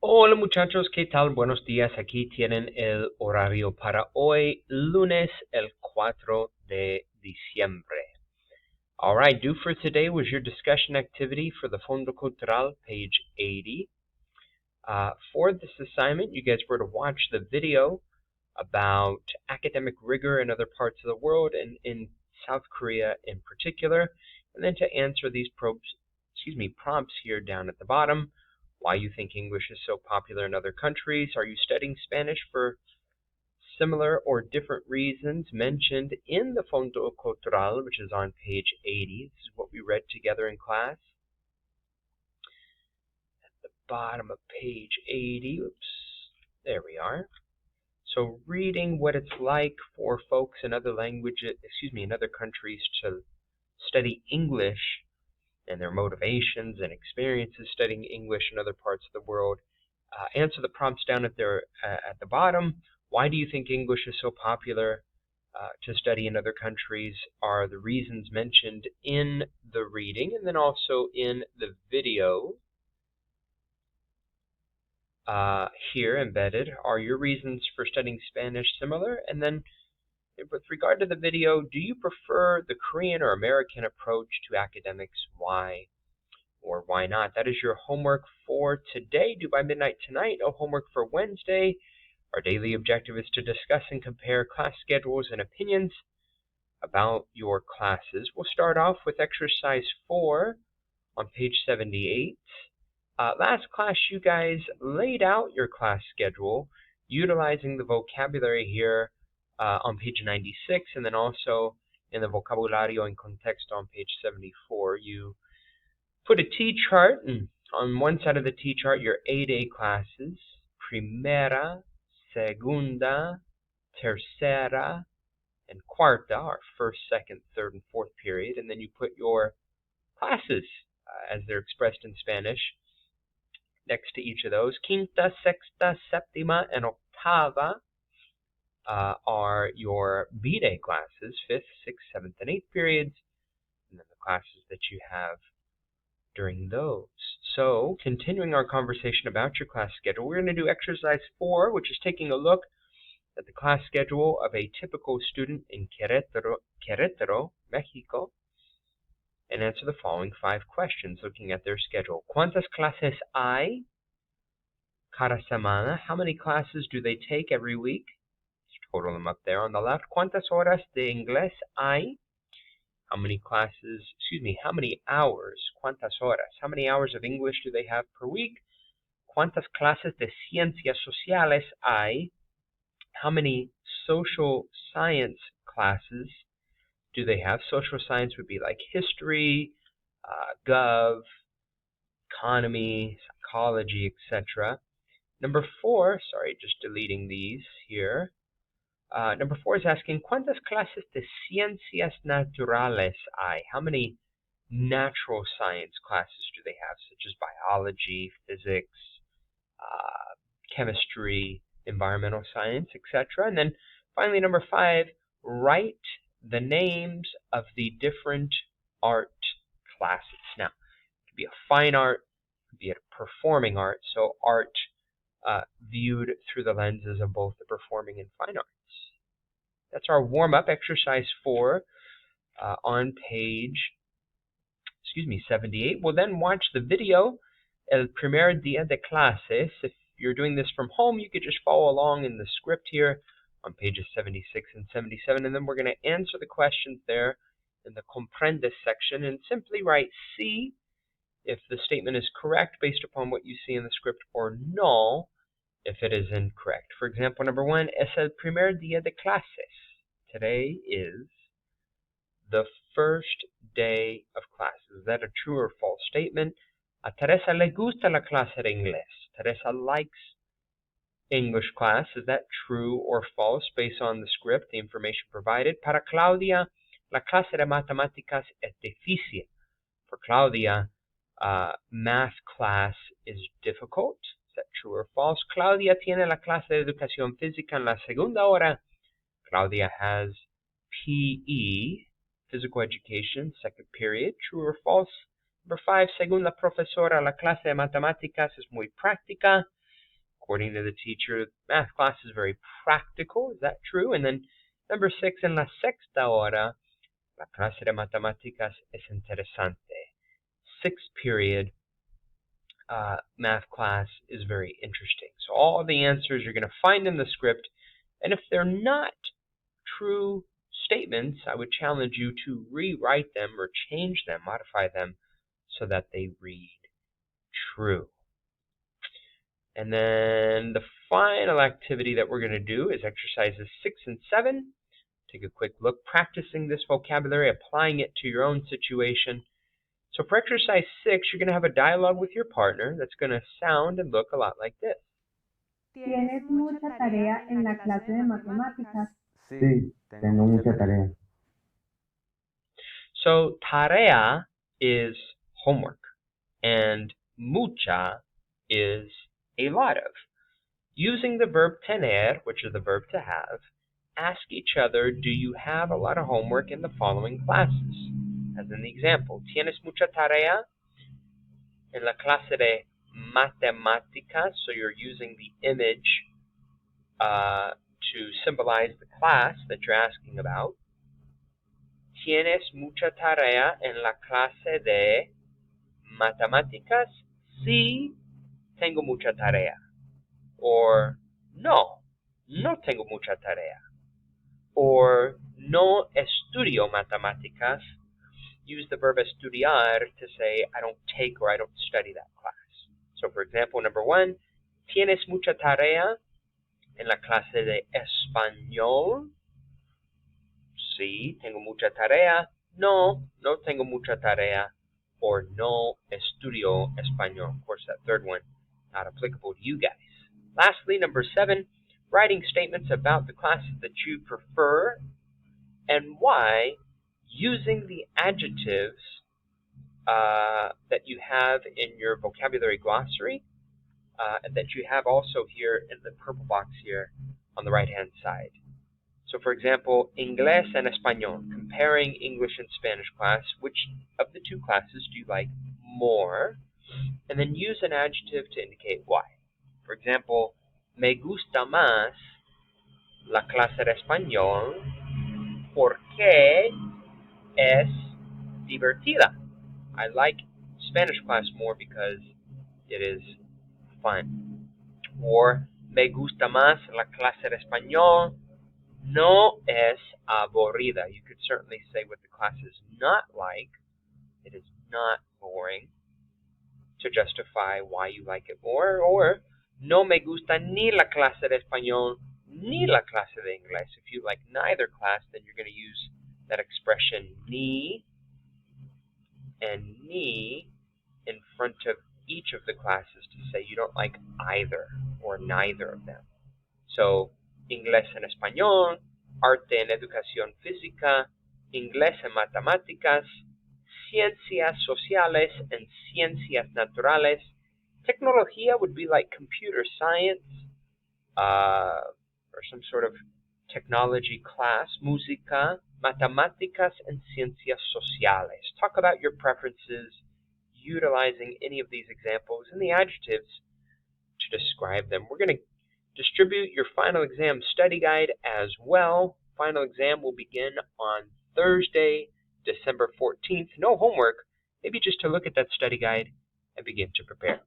Hola muchachos, ¿qué tal? Buenos días. Aquí tienen el horario para hoy, lunes el 4 de diciembre. All right, due for today was your discussion activity for the Fondo Cultural, page 80. For this assignment, you guys were to watch the video about academic rigor in other parts of the world and in South Korea in particular, and then to answer these prompts here down at the bottom. Why you think English is so popular in other countries? Are you studying Spanish for similar or different reasons mentioned in the Fondo Cultural, which is on page 80? This is what we read together in class. At the bottom of page 80, oops, there we are. So reading what it's like for folks in other languages, in other countries to study English and their motivations and experiences studying English in other parts of the world. Answer the prompts down at the bottom. Why do you think English is so popular to study in other countries? Are the reasons mentioned in the reading and then also in the video here embedded. Are your reasons for studying Spanish similar? And then with regard to the video, do you prefer the Korean or American approach to academics? Why or why not? That is your homework for today, due by midnight tonight. No homework for Wednesday. Our daily objective is to discuss and compare class schedules and opinions about your classes. We'll start off with exercise 4 on page 78. Last class, you guys laid out your class schedule utilizing the vocabulary here on page 96, and then also in the vocabulario en contexto on page 74. You put a T-chart, and on one side of the T-chart, your 8A classes, primera, segunda, tercera, and cuarta, our first, second, third, and fourth period, and then you put your classes, as they're expressed in Spanish, next to each of those. Quinta, sexta, séptima, and octava are your B-Day classes, 5th, 6th, 7th, and 8th periods, and then the classes that you have during those. So, continuing our conversation about your class schedule, we're going to do exercise 4, which is taking a look at the class schedule of a typical student in Querétaro, Mexico, and answer the following 5 questions looking at their schedule. ¿Cuántas clases hay cada semana? How many classes do they take every week? Let's total them up there on the left. ¿Cuántas horas de inglés hay? How many hours? ¿Cuántas horas? How many hours of English do they have per week? ¿Cuántas clases de ciencias sociales hay? How many social science classes do they have? Social science would be like history, gov, economy, psychology, etc. Number 4, sorry, just deleting these here. Number 4 is asking, ¿cuántas clases de ciencias naturales hay? How many natural science classes do they have, such as biology, physics, chemistry, environmental science, etc.? And then finally, number 5, write the names of the different art classes. Now, it could be a fine art, it could be a performing art, so art viewed through the lenses of both the performing and fine arts. That's our warm-up, exercise 4, on page 78. We'll then watch the video, El Primer Día de Clases. If you're doing this from home, you could just follow along in the script here on pages 76 and 77, and then we're going to answer the questions there in the Comprendes section, and simply write C if the statement is correct based upon what you see in the script, or no if it is incorrect. For example, number 1, es el primer día de clases. Today is the first day of classes. Is that a true or false statement? A Teresa le gusta la clase de inglés. Teresa likes English class. Is that true or false based on the script, the information provided? Para Claudia, la clase de matemáticas es difícil. For Claudia, math class is difficult. Is that true or false? Claudia tiene la clase de educación física en la segunda hora. Claudia has PE, physical education, second period. True or false? Number 5, según la profesora, la clase de matemáticas es muy práctica. according to the teacher, math class is very practical. Is that true? And then number 6, en la sexta hora, la clase de matemáticas es interesante. Sixth period math class is very interesting. So all the answers you're going to find in the script, and if they're not true statements, I would challenge you to rewrite them or change them, modify them so that they read true. And then the final activity that we're going to do is exercises 6 and 7. Take a quick look, practicing this vocabulary, applying it to your own situation. So for exercise 6, you're going to have a dialogue with your partner that's going to sound and look a lot like this. ¿Tienes mucha tarea en la clase de matemáticas? Sí, tengo mucha tarea. So tarea is homework, and mucha is a lot of. Using the verb tener, which is the verb to have, ask each other, do you have a lot of homework in the following classes? As in the example, ¿tienes mucha tarea en la clase de matemáticas? So you're using the image to symbolize the class that you're asking about. ¿Tienes mucha tarea en la clase de matemáticas? Sí, tengo mucha tarea. Or, no, no tengo mucha tarea. Or, no estudio matemáticas. Use the verb estudiar to say I don't take or I don't study that class. So for example, number 1, ¿tienes mucha tarea en la clase de español? Sí, tengo mucha tarea. No, no tengo mucha tarea. Or no estudio español. Of course, that third one, not applicable to you guys. Lastly, number 7, writing statements about the classes that you prefer and why, using the adjectives that you have in your vocabulary glossary, that you have also here in the purple box here on the right-hand side. So for example, Inglés and Español, comparing English and Spanish class, which of the two classes do you like more? And then use an adjective to indicate why. For example, me gusta más la clase de Español porque es divertida. I like Spanish class more because it is fun. Or me gusta más la clase de Español no es aburrida. You could certainly say what the class is not like. It is not boring, to justify why you like it more. Or no me gusta ni la clase de Español ni la clase de Inglés. If you like neither class, then you're going to use that expression ni and ni in front of each of the classes to say you don't like either or neither of them. So, Inglés en Español, Arte en Educación Física, Inglés en Matemáticas, Ciencias Sociales and Ciencias Naturales. Tecnología would be like computer science, or some sort of technology class. Música, Matemáticas and Ciencias Sociales. Talk about your preferences, utilizing any of these examples and the adjectives to describe them. We're going to distribute your final exam study guide as well. Final exam will begin on Thursday, December 14th. No homework, maybe just to look at that study guide and begin to prepare.